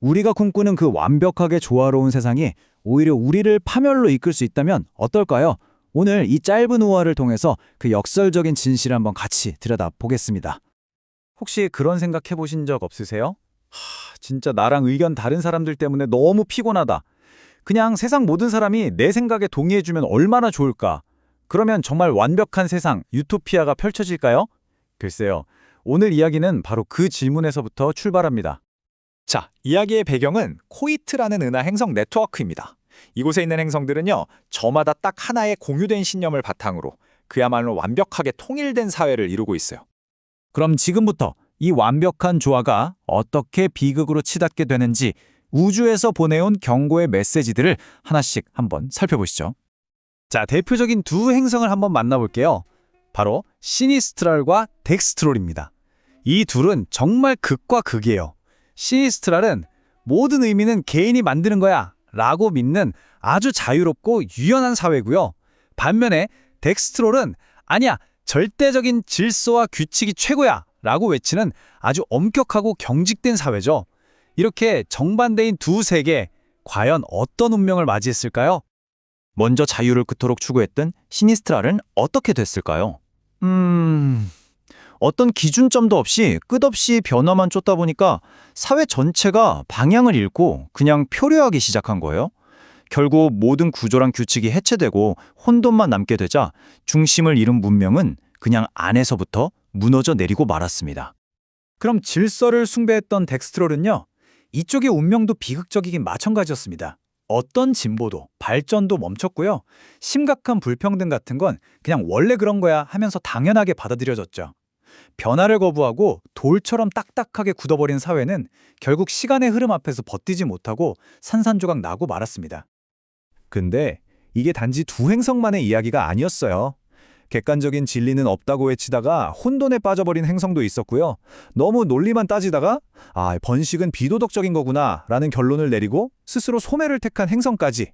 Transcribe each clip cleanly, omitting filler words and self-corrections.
우리가 꿈꾸는 그 완벽하게 조화로운 세상이 오히려 우리를 파멸로 이끌 수 있다면 어떨까요? 오늘 이 짧은 우화를 통해서 그 역설적인 진실을 한번 같이 들여다보겠습니다. 혹시 그런 생각 해보신 적 없으세요? 진짜 나랑 의견 다른 사람들 때문에 너무 피곤하다. 그냥 세상 모든 사람이 내 생각에 동의해주면 얼마나 좋을까? 그러면 정말 완벽한 세상, 유토피아가 펼쳐질까요? 글쎄요. 오늘 이야기는 바로 그 질문에서부터 출발합니다. 자, 이야기의 배경은 코이트라는 은하 행성 네트워크입니다. 이곳에 있는 행성들은요, 저마다 딱 하나의 공유된 신념을 바탕으로 그야말로 완벽하게 통일된 사회를 이루고 있어요. 그럼 지금부터 이 완벽한 조화가 어떻게 비극으로 치닫게 되는지 우주에서 보내온 경고의 메시지들을 하나씩 한번 살펴보시죠. 자, 대표적인 두 행성을 한번 만나볼게요. 바로 시니스트랄과 덱스트롤입니다. 이 둘은 정말 극과 극이에요. 시니스트랄은 모든 의미는 개인이 만드는 거야 라고 믿는 아주 자유롭고 유연한 사회고요. 반면에 덱스트롤은 아니야, 절대적인 질서와 규칙이 최고야 라고 외치는 아주 엄격하고 경직된 사회죠. 이렇게 정반대인 두 세계, 과연 어떤 운명을 맞이했을까요? 먼저 자유를 그토록 추구했던 시니스트랄은 어떻게 됐을까요? 어떤 기준점도 없이 끝없이 변화만 쫓다 보니까 사회 전체가 방향을 잃고 그냥 표류하기 시작한 거예요. 결국 모든 구조랑 규칙이 해체되고 혼돈만 남게 되자 중심을 잃은 문명은 그냥 안에서부터 무너져 내리고 말았습니다. 그럼 질서를 숭배했던 덱스트롤은요, 이쪽의 운명도 비극적이긴 마찬가지였습니다. 어떤 진보도, 발전도 멈췄고요. 심각한 불평등 같은 건 그냥 원래 그런 거야 하면서 당연하게 받아들여졌죠. 변화를 거부하고 돌처럼 딱딱하게 굳어버린 사회는 결국 시간의 흐름 앞에서 버티지 못하고 산산조각 나고 말았습니다. 근데 이게 단지 두 행성만의 이야기가 아니었어요. 객관적인 진리는 없다고 외치다가 혼돈에 빠져버린 행성도 있었고요. 너무 논리만 따지다가 번식은 비도덕적인 거구나 라는 결론을 내리고 스스로 소멸을 택한 행성까지.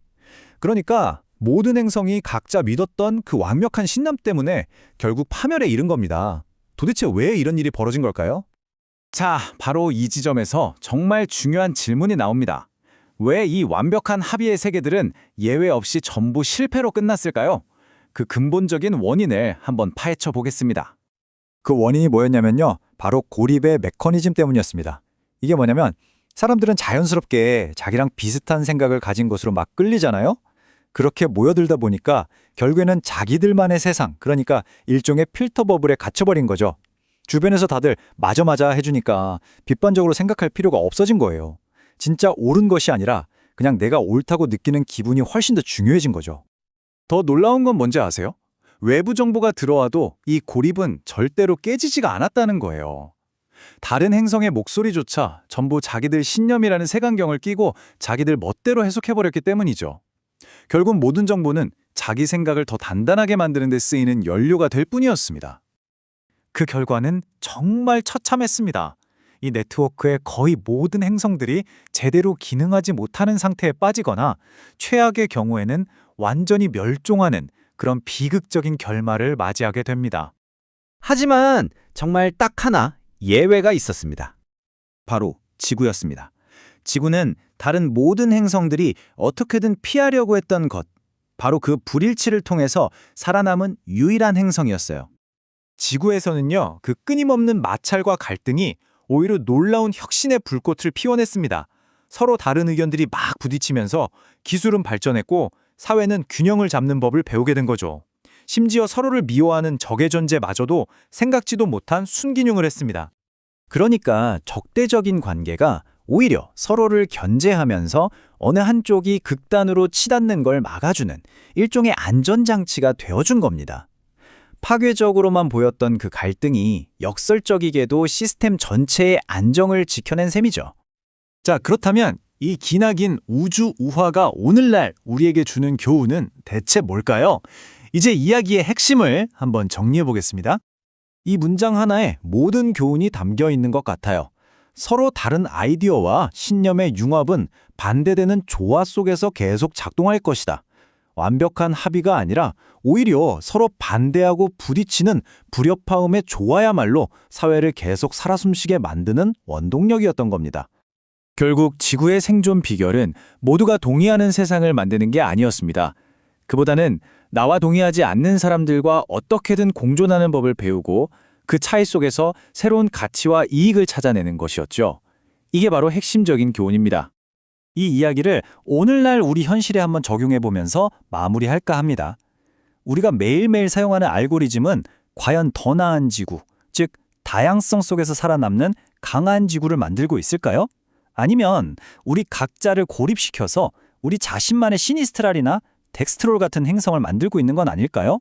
그러니까 모든 행성이 각자 믿었던 그 완벽한 신념 때문에 결국 파멸에 이른 겁니다. 도대체 왜 이런 일이 벌어진 걸까요? 자, 바로 이 지점에서 정말 중요한 질문이 나옵니다. 왜 이 완벽한 합의의 세계들은 예외 없이 전부 실패로 끝났을까요? 그 근본적인 원인을 한번 파헤쳐 보겠습니다. 그 원인이 뭐였냐면요. 바로 고립의 메커니즘 때문이었습니다. 이게 뭐냐면 사람들은 자연스럽게 자기랑 비슷한 생각을 가진 것으로 막 끌리잖아요. 그렇게 모여들다 보니까 결국에는 자기들만의 세상, 그러니까 일종의 필터 버블에 갇혀버린 거죠. 주변에서 다들 맞아 해주니까 비판적으로 생각할 필요가 없어진 거예요. 진짜 옳은 것이 아니라 그냥 내가 옳다고 느끼는 기분이 훨씬 더 중요해진 거죠. 더 놀라운 건 뭔지 아세요? 외부 정보가 들어와도 이 고립은 절대로 깨지지가 않았다는 거예요. 다른 행성의 목소리조차 전부 자기들 신념이라는 색안경을 끼고 자기들 멋대로 해석해버렸기 때문이죠. 결국 모든 정보는 자기 생각을 더 단단하게 만드는 데 쓰이는 연료가 될 뿐이었습니다. 그 결과는 정말 처참했습니다. 이 네트워크의 거의 모든 행성들이 제대로 기능하지 못하는 상태에 빠지거나 최악의 경우에는 완전히 멸종하는 그런 비극적인 결말을 맞이하게 됩니다. 하지만 정말 딱 하나 예외가 있었습니다. 바로 지구였습니다. 지구는 다른 모든 행성들이 어떻게든 피하려고 했던 것, 바로 그 불일치를 통해서 살아남은 유일한 행성이었어요. 지구에서는요, 그 끊임없는 마찰과 갈등이 오히려 놀라운 혁신의 불꽃을 피워냈습니다. 서로 다른 의견들이 막 부딪히면서 기술은 발전했고 사회는 균형을 잡는 법을 배우게 된 거죠. 심지어 서로를 미워하는 적의 존재마저도 생각지도 못한 순기능을 했습니다. 그러니까 적대적인 관계가 오히려 서로를 견제하면서 어느 한쪽이 극단으로 치닫는 걸 막아주는 일종의 안전장치가 되어준 겁니다. 파괴적으로만 보였던 그 갈등이 역설적이게도 시스템 전체의 안정을 지켜낸 셈이죠. 자, 그렇다면 이 기나긴 우주 우화가 오늘날 우리에게 주는 교훈은 대체 뭘까요? 이제 이야기의 핵심을 한번 정리해 보겠습니다. 이 문장 하나에 모든 교훈이 담겨 있는 것 같아요. 서로 다른 아이디어와 신념의 융합은 반대되는 조화 속에서 계속 작동할 것이다. 완벽한 합의가 아니라 오히려 서로 반대하고 부딪히는 불협화음의 조화야말로 사회를 계속 살아 숨쉬게 만드는 원동력이었던 겁니다. 결국 지구의 생존 비결은 모두가 동의하는 세상을 만드는 게 아니었습니다. 그보다는 나와 동의하지 않는 사람들과 어떻게든 공존하는 법을 배우고 그 차이 속에서 새로운 가치와 이익을 찾아내는 것이었죠. 이게 바로 핵심적인 교훈입니다. 이 이야기를 오늘날 우리 현실에 한번 적용해 보면서 마무리할까 합니다. 우리가 매일매일 사용하는 알고리즘은 과연 더 나은 지구, 즉 다양성 속에서 살아남는 강한 지구를 만들고 있을까요? 아니면 우리 각자를 고립시켜서 우리 자신만의 시니스트랄이나 덱스트롤 같은 행성을 만들고 있는 건 아닐까요?